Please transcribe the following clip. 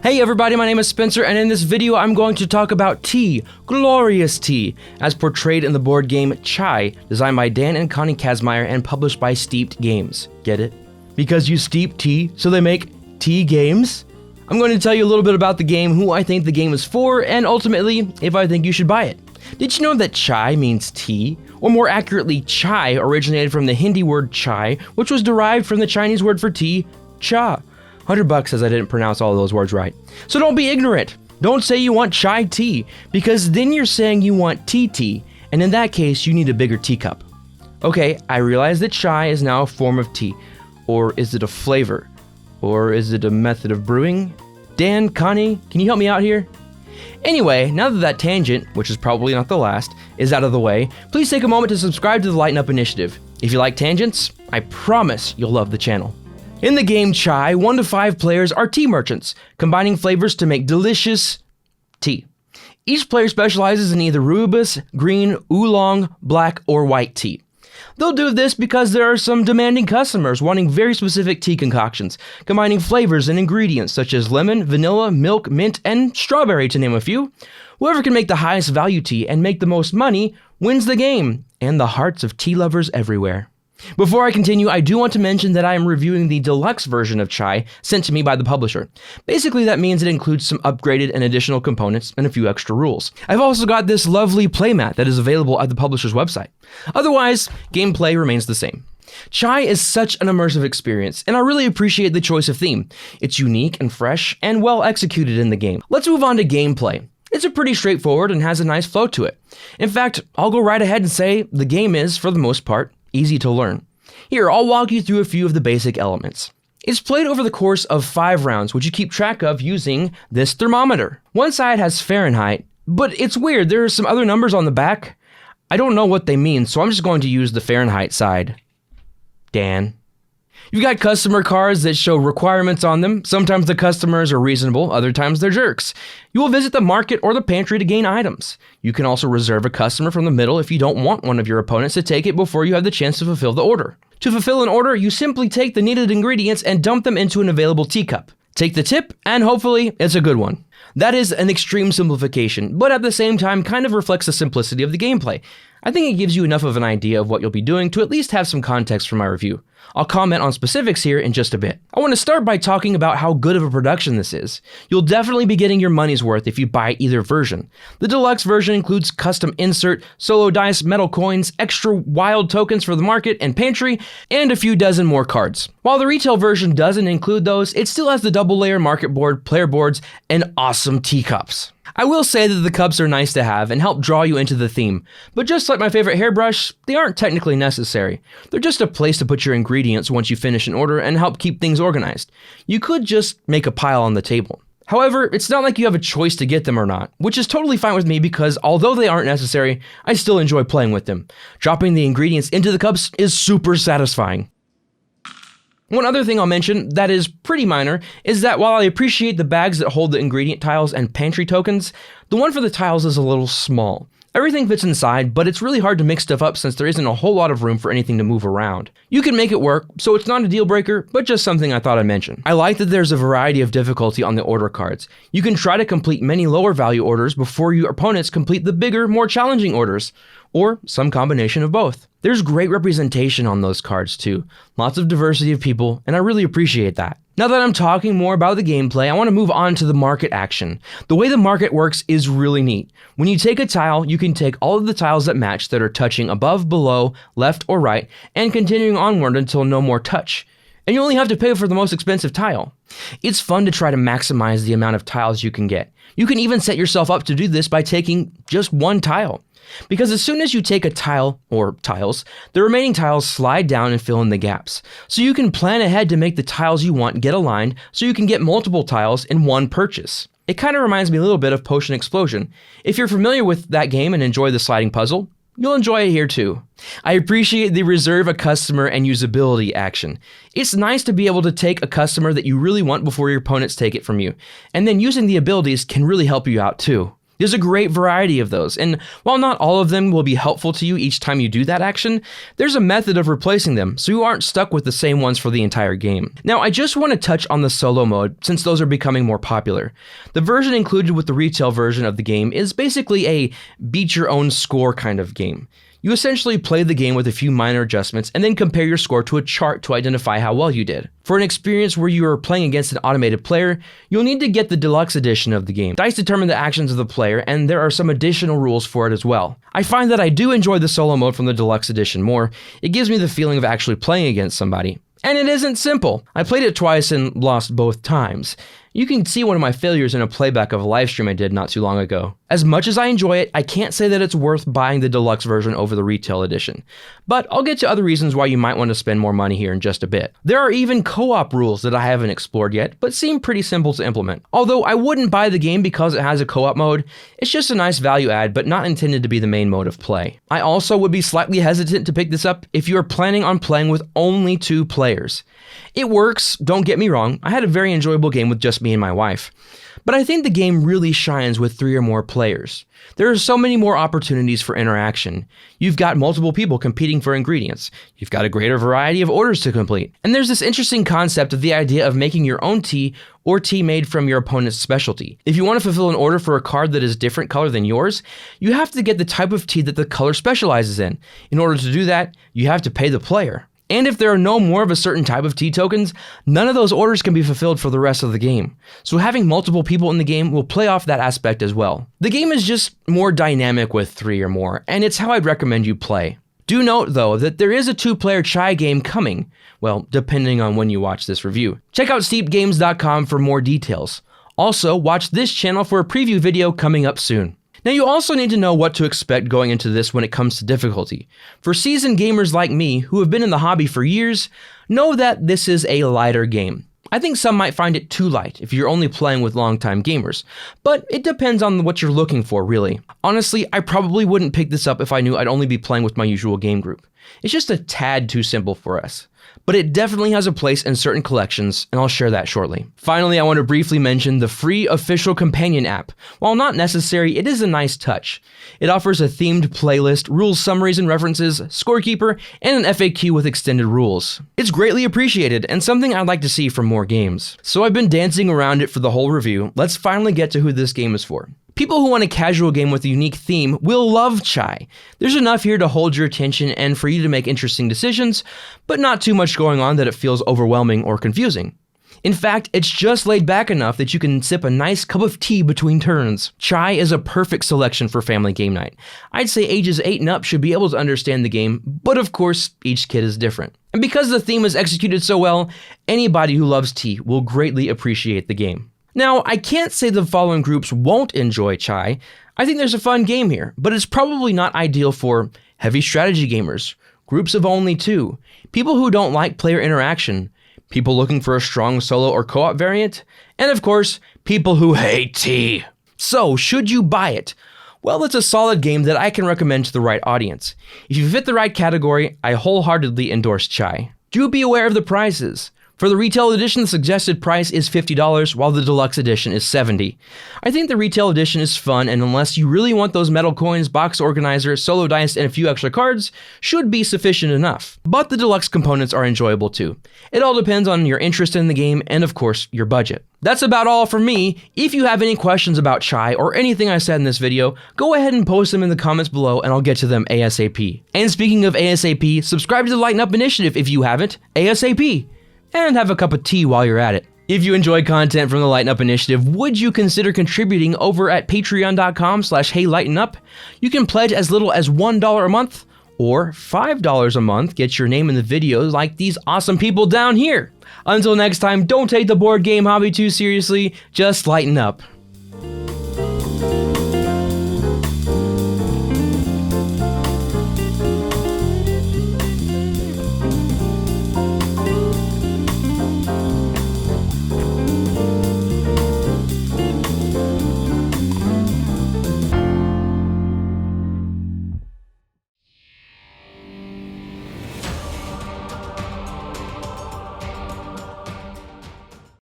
Hey everybody, my name is Spencer, and in this video I'm going to talk about tea, glorious tea, as portrayed in the board game Chai, designed by Dan and Connie Kazmaier and published by Steeped Games. Get it? Because you steep tea, so they make tea games? I'm going to tell you a little bit about the game, who I think the game is for, and ultimately, if I think you should buy it. Did you know that chai means tea? Or more accurately, chai originated from the Hindi word chai, which was derived from the Chinese word for tea, cha. $100 says I didn't pronounce all of those words right. So don't be ignorant. Don't say you want chai tea, because then you're saying you want tea, and in that case, you need a bigger teacup. Okay, I realize that chai is now a form of tea. Or is it a flavor? Or is it a method of brewing? Dan, Connie, can you help me out here? Anyway, now that tangent, which is probably not the last, is out of the way, please take a moment to subscribe to the Lighten Up initiative. If you like tangents, I promise you'll love the channel. In the game Chai, 1 to 5 players are tea merchants, combining flavors to make delicious tea. Each player specializes in either rooibos, green, oolong, black, or white tea. They'll do this because there are some demanding customers wanting very specific tea concoctions, combining flavors and ingredients such as lemon, vanilla, milk, mint, and strawberry, to name a few. Whoever can make the highest value tea and make the most money wins the game, and the hearts of tea lovers everywhere. Before I continue, I do want to mention that I am reviewing the deluxe version of Chai sent to me by the publisher. Basically, that means it includes some upgraded and additional components and a few extra rules. I've also got this lovely playmat that is available at the publisher's website. Otherwise, gameplay remains the same. Chai is such an immersive experience, and I really appreciate the choice of theme. It's unique and fresh and well executed in the game. Let's move on to gameplay. It's a pretty straightforward and has a nice flow to it. In fact, I'll go right ahead and say the game is, for the most part, easy to learn. Here, I'll walk you through a few of the basic elements. It's played over the course of 5 rounds, which you keep track of using this thermometer. One side has Fahrenheit, but it's weird, there are some other numbers on the back. I don't know what they mean, so I'm just going to use the Fahrenheit side. Dan. You've got customer cards that show requirements on them. Sometimes the customers are reasonable, other times they're jerks. You will visit the market or the pantry to gain items. You can also reserve a customer from the middle if you don't want one of your opponents to take it before you have the chance to fulfill the order. To fulfill an order, you simply take the needed ingredients and dump them into an available teacup. Take the tip, and hopefully, it's a good one. That is an extreme simplification, but at the same time kind of reflects the simplicity of the gameplay. I think it gives you enough of an idea of what you'll be doing to at least have some context for my review. I'll comment on specifics here in just a bit. I want to start by talking about how good of a production this is. You'll definitely be getting your money's worth if you buy either version. The deluxe version includes custom insert, solo dice, metal coins, extra wild tokens for the market and pantry, and a few dozen more cards. While the retail version doesn't include those, it still has the double layer market board, player boards, and awesome teacups. I will say that the cups are nice to have and help draw you into the theme, but just like my favorite hairbrush, they aren't technically necessary. They're just a place to put your ingredients once you finish an order and help keep things organized. You could just make a pile on the table. However, it's not like you have a choice to get them or not, which is totally fine with me because although they aren't necessary, I still enjoy playing with them. Dropping the ingredients into the cups is super satisfying. One other thing I'll mention that is pretty minor is that while I appreciate the bags that hold the ingredient tiles and pantry tokens, the one for the tiles is a little small. Everything fits inside, but it's really hard to mix stuff up since there isn't a whole lot of room for anything to move around. You can make it work, so it's not a deal breaker, but just something I thought I'd mention. I like that there's a variety of difficulty on the order cards. You can try to complete many lower value orders before your opponents complete the bigger, more challenging orders, or some combination of both. There's great representation on those cards too. Lots of diversity of people, and I really appreciate that. Now that I'm talking more about the gameplay, I want to move on to the market action. The way the market works is really neat. When you take a tile, you can take all of the tiles that match that are touching above, below, left, or right, and continuing onward until no more touch. And you only have to pay for the most expensive tile. It's fun to try to maximize the amount of tiles you can get. You can even set yourself up to do this by taking just one tile. Because as soon as you take a tile, or tiles, the remaining tiles slide down and fill in the gaps. So you can plan ahead to make the tiles you want get aligned so you can get multiple tiles in one purchase. It kind of reminds me a little bit of Potion Explosion. If you're familiar with that game and enjoy the sliding puzzle, you'll enjoy it here too. I appreciate the reserve a customer and usability action. It's nice to be able to take a customer that you really want before your opponents take it from you, and then using the abilities can really help you out too. There's a great variety of those, and while not all of them will be helpful to you each time you do that action, there's a method of replacing them so you aren't stuck with the same ones for the entire game. Now, I just want to touch on the solo mode since those are becoming more popular. The version included with the retail version of the game is basically a beat your own score kind of game. You essentially play the game with a few minor adjustments and then compare your score to a chart to identify how well you did. For an experience where you are playing against an automated player, you'll need to get the deluxe edition of the game. Dice determine the actions of the player, and there are some additional rules for it as well. I find that I do enjoy the solo mode from the deluxe edition more. It gives me the feeling of actually playing against somebody. And it isn't simple. I played it twice and lost both times. You can see one of my failures in a playback of a live stream I did not too long ago. As much as I enjoy it, I can't say that it's worth buying the deluxe version over the retail edition. But I'll get to other reasons why you might want to spend more money here in just a bit. There are even co-op rules that I haven't explored yet, but seem pretty simple to implement. Although I wouldn't buy the game because it has a co-op mode, it's just a nice value add, but not intended to be the main mode of play. I also would be slightly hesitant to pick this up if you are planning on playing with only 2 players. It works, don't get me wrong, I had a very enjoyable game with just me and my wife. But I think the game really shines with 3 or more players. There are so many more opportunities for interaction. You've got multiple people competing for ingredients. You've got a greater variety of orders to complete. And there's this interesting concept of the idea of making your own tea or tea made from your opponent's specialty. If you want to fulfill an order for a card that is different color than yours, you have to get the type of tea that the color specializes in. In order to do that, you have to pay the player. And if there are no more of a certain type of tea tokens, none of those orders can be fulfilled for the rest of the game. So having multiple people in the game will play off that aspect as well. The game is just more dynamic with 3 or more, and it's how I'd recommend you play. Do note, though, that there is a 2-player chai game coming, well, depending on when you watch this review. Check out steepgames.com for more details. Also, watch this channel for a preview video coming up soon. Now, you also need to know what to expect going into this when it comes to difficulty. For seasoned gamers like me, who have been in the hobby for years, know that this is a lighter game. I think some might find it too light if you're only playing with longtime gamers, but it depends on what you're looking for, really. Honestly, I probably wouldn't pick this up if I knew I'd only be playing with my usual game group. It's just a tad too simple for us. But it definitely has a place in certain collections, and I'll share that shortly. Finally, I want to briefly mention the free official companion app. While not necessary, it is a nice touch. It offers a themed playlist, rules summaries and references, scorekeeper, and an FAQ with extended rules. It's greatly appreciated, and something I'd like to see from more games. So I've been dancing around it for the whole review. Let's finally get to who this game is for. People who want a casual game with a unique theme will love chai. There's enough here to hold your attention and for you to make interesting decisions, but not too much going on that it feels overwhelming or confusing. In fact, it's just laid back enough that you can sip a nice cup of tea between turns. Chai is a perfect selection for family game night. I'd say ages 8 and up should be able to understand the game, but of course, each kid is different. And because the theme is executed so well, anybody who loves tea will greatly appreciate the game. Now, I can't say the following groups won't enjoy chai. I think there's a fun game here, but it's probably not ideal for heavy strategy gamers, groups of only 2, people who don't like player interaction, people looking for a strong solo or co-op variant, and of course, people who hate tea. So, should you buy it? Well, it's a solid game that I can recommend to the right audience. If you fit the right category, I wholeheartedly endorse chai. Do be aware of the prices. For the retail edition, the suggested price is $50, while the deluxe edition is $70. I think the retail edition is fun, and unless you really want those metal coins, box organizer, solo dice, and a few extra cards, should be sufficient enough. But the deluxe components are enjoyable too. It all depends on your interest in the game, and of course, your budget. That's about all from me. If you have any questions about chai or anything I said in this video, go ahead and post them in the comments below and I'll get to them ASAP. And speaking of ASAP, subscribe to the Lighten Up Initiative if you haven't, ASAP. And have a cup of tea while you're at it. If you enjoy content from the Lighten Up Initiative, would you consider contributing over at patreon.com/heylightenup? You can pledge as little as $1 a month or $5 a month. Get your name in the videos like these awesome people down here. Until next time, don't take the board game hobby too seriously, just lighten up.